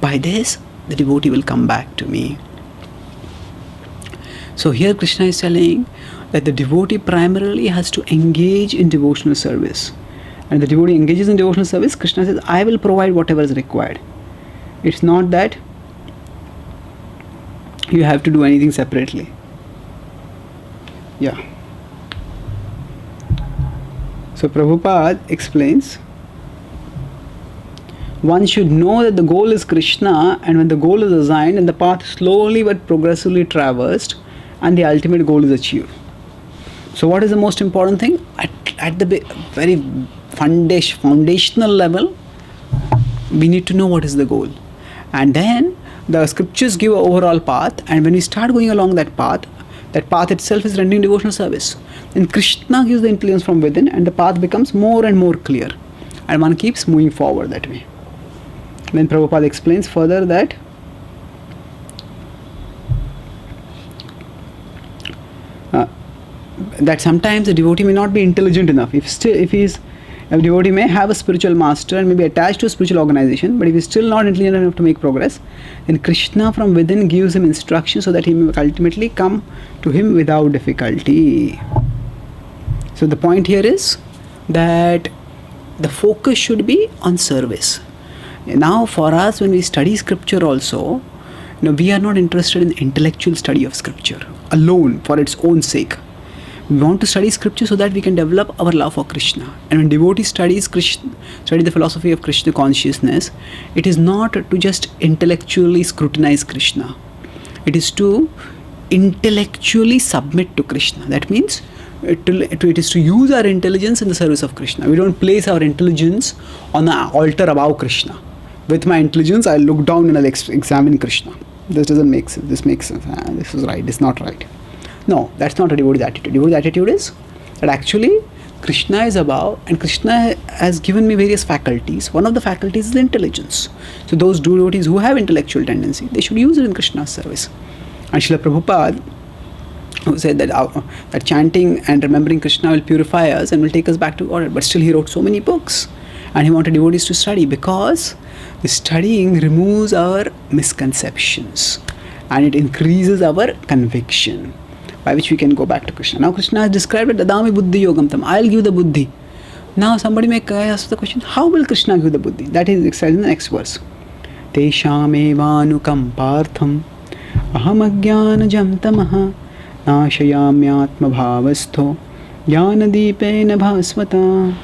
by this the devotee will come back to me. So here Krishna is telling that the devotee primarily has to engage in devotional service. And the devotee engages in devotional service, Krishna says, I will provide whatever is required. It's not that you have to do anything separately. Yeah. So Prabhupada explains, one should know that the goal is Krishna, and when the goal is assigned and the path slowly but progressively traversed and the ultimate goal is achieved. So what is the most important thing? At the very foundational level, we need to know what is the goal. And then the scriptures give an overall path, and when we start going along that path itself is rendering devotional service. And Krishna gives the intelligence from within, and the path becomes more and more clear. And one keeps moving forward that way. Then Prabhupada explains further that that sometimes the devotee may not be intelligent enough. If he is A devotee may have a spiritual master and may be attached to a spiritual organization, but if he is still not intelligent enough to make progress, then Krishna from within gives him instruction so that he may ultimately come to him without difficulty. So the point here is that the focus should be on service. Now for us, when we study scripture also, we are not interested in intellectual study of scripture alone for its own sake. We want to study scripture so that we can develop our love for Krishna. And when devotee study the philosophy of Krishna consciousness, it is not to just intellectually scrutinize Krishna. It is to intellectually submit to Krishna. That means it is to use our intelligence in the service of Krishna. We don't place our intelligence on the altar above Krishna. With my intelligence, I'll look down and I'll examine Krishna. This doesn't make sense. This makes sense. This is right. This is not right. No, that's not a devotee's attitude. Devotee's attitude is that actually Krishna is above, and Krishna has given me various faculties. One of the faculties is intelligence. So those devotees who have intellectual tendency, they should use it in Krishna's service. And Srila Prabhupada, who said that chanting and remembering Krishna will purify us and will take us back to order, but still he wrote so many books, and he wanted devotees to study because the studying removes our misconceptions and it increases our conviction, by which we can go back to Krishna. Now Krishna has described it, Dadami buddhi yogam tam, I'll give the buddhi. Now somebody may ask the question, how will Krishna give the buddhi? That is explained in the next verse. Tesham evanukam partham aham ajnanajam tamaha nashayamyatma bhavastho jnanadipena bhasvata.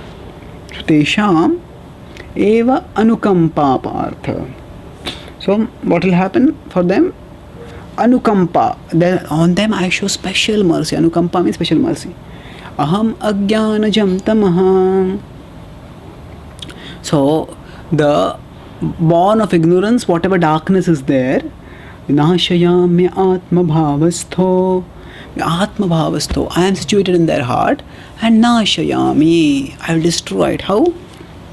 Tesham eva anukampa partha. So what will happen for them? Anukampa. Then on them I show special mercy. Anukampa means special mercy. Aham ajnanajam tamaha. So the born of ignorance, whatever darkness is there, nashayamya atma bhavastho. Atma bhavastho. I am situated in their heart, and nashayami, I will destroy it. How?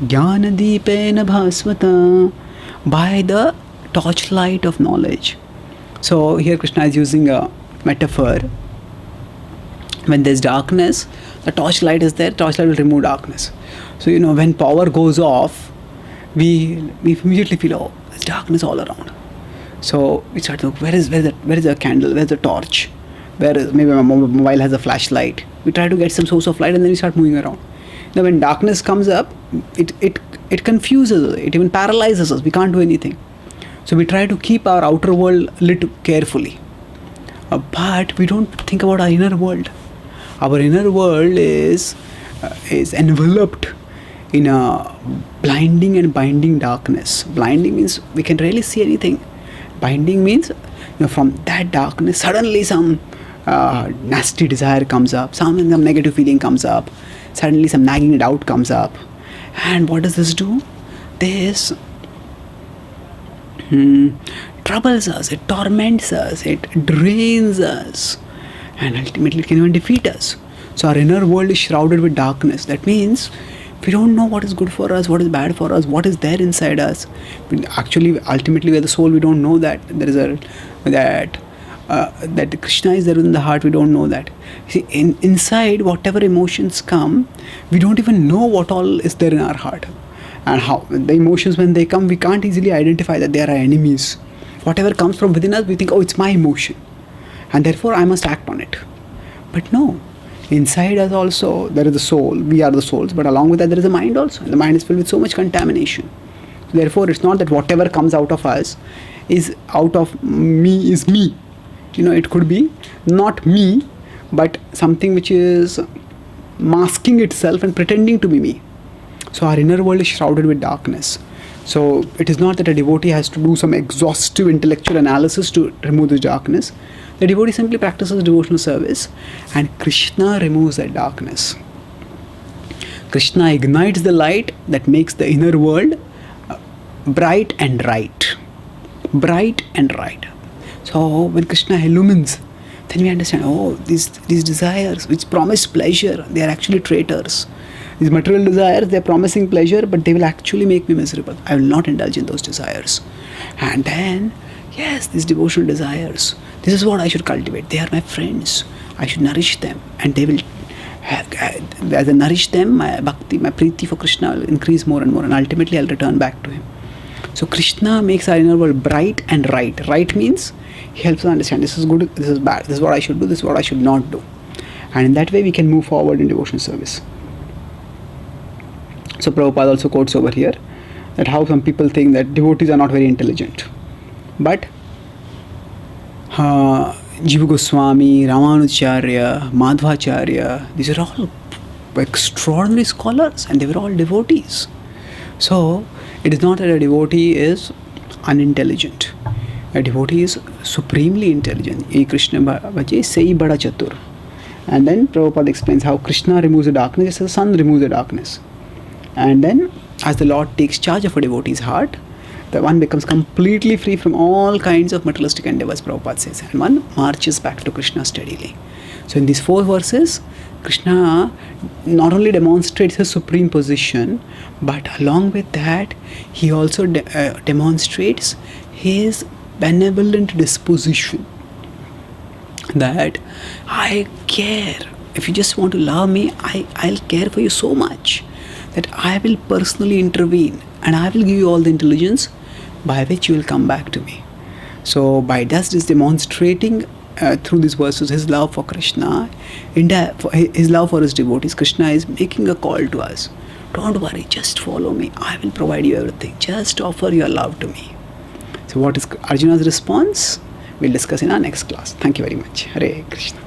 Jnanadipena bhasvata. By the torchlight of knowledge. So here Krishna is using a metaphor. When there's darkness, the torchlight is there, torchlight will remove darkness. So when power goes off, we immediately feel, oh, there's darkness all around. So we start to look, where is the candle, where's the torch? Maybe my mobile has a flashlight. We try to get some source of light and then we start moving around. Now when darkness comes up, it confuses us, it even paralyzes us, we can't do anything. So we try to keep our outer world lit carefully. But we don't think about our inner world. Our inner world is enveloped in a blinding and binding darkness. Blinding means we can rarely see anything. Binding means from that darkness suddenly some nasty desire comes up, some negative feeling comes up, suddenly some nagging doubt comes up. And what does this do? This troubles us, it torments us, it drains us, and ultimately it can even defeat us. So our inner world is shrouded with darkness. That means we don't know what is good for us, what is bad for us, what is there inside us. Actually, ultimately, we are the soul. We don't know that there is that Krishna is there in the heart. We don't know that. See, inside, whatever emotions come, we don't even know what all is there in our heart. And how the emotions, when they come, we can't easily identify that they are our enemies. Whatever comes from within us, we think, oh, it's my emotion, and therefore I must act on it. But no, inside us also there is the soul. We are the souls, but along with that there is a mind also. And the mind is filled with so much contamination. Therefore, it's not that whatever comes out of us is out of me is me. It could be not me, but something which is masking itself and pretending to be me. So our inner world is shrouded with darkness. So it is not that a devotee has to do some exhaustive intellectual analysis to remove this darkness. The devotee simply practices devotional service, and Krishna removes that darkness. Krishna ignites the light that makes the inner world bright and right. Bright and right. So when Krishna illumines, then we understand, oh, these desires which promise pleasure, they are actually traitors. These material desires, they are promising pleasure, but they will actually make me miserable. I will not indulge in those desires. And then, yes, these devotional desires, this is what I should cultivate. They are my friends. I should nourish them, and they will As I nourish them, my bhakti, my preeti for Krishna will increase more and more, and ultimately I'll return back to him. So Krishna makes our inner world bright and right. Right means he helps us understand this is good, this is bad, this is what I should do, this is what I should not do. And in that way we can move forward in devotional service. So Prabhupada also quotes over here that how some people think that devotees are not very intelligent. But Jiva Goswami, Ramanujacharya, Madhvacharya, these are all extraordinary scholars and they were all devotees. So it is not that a devotee is unintelligent. A devotee is supremely intelligent. Ye Krishna bhaje sei bada chatur. And then Prabhupada explains how Krishna removes the darkness just as the sun removes the darkness. And then as the Lord takes charge of a devotee's heart, the one becomes completely free from all kinds of materialistic endeavors, Prabhupada says, and one marches back to Krishna steadily. So in these 4 verses, Krishna not only demonstrates his supreme position, but along with that, he also demonstrates his benevolent disposition. That I care. If you just want to love me, I'll care for you so much that I will personally intervene and I will give you all the intelligence by which you will come back to me. So by just this demonstrating through these verses his love for Krishna, his love for his devotees, Krishna is making a call to us. Don't worry, just follow me. I will provide you everything. Just offer your love to me. So what is Arjuna's response? We'll discuss in our next class. Thank you very much. Hare Krishna.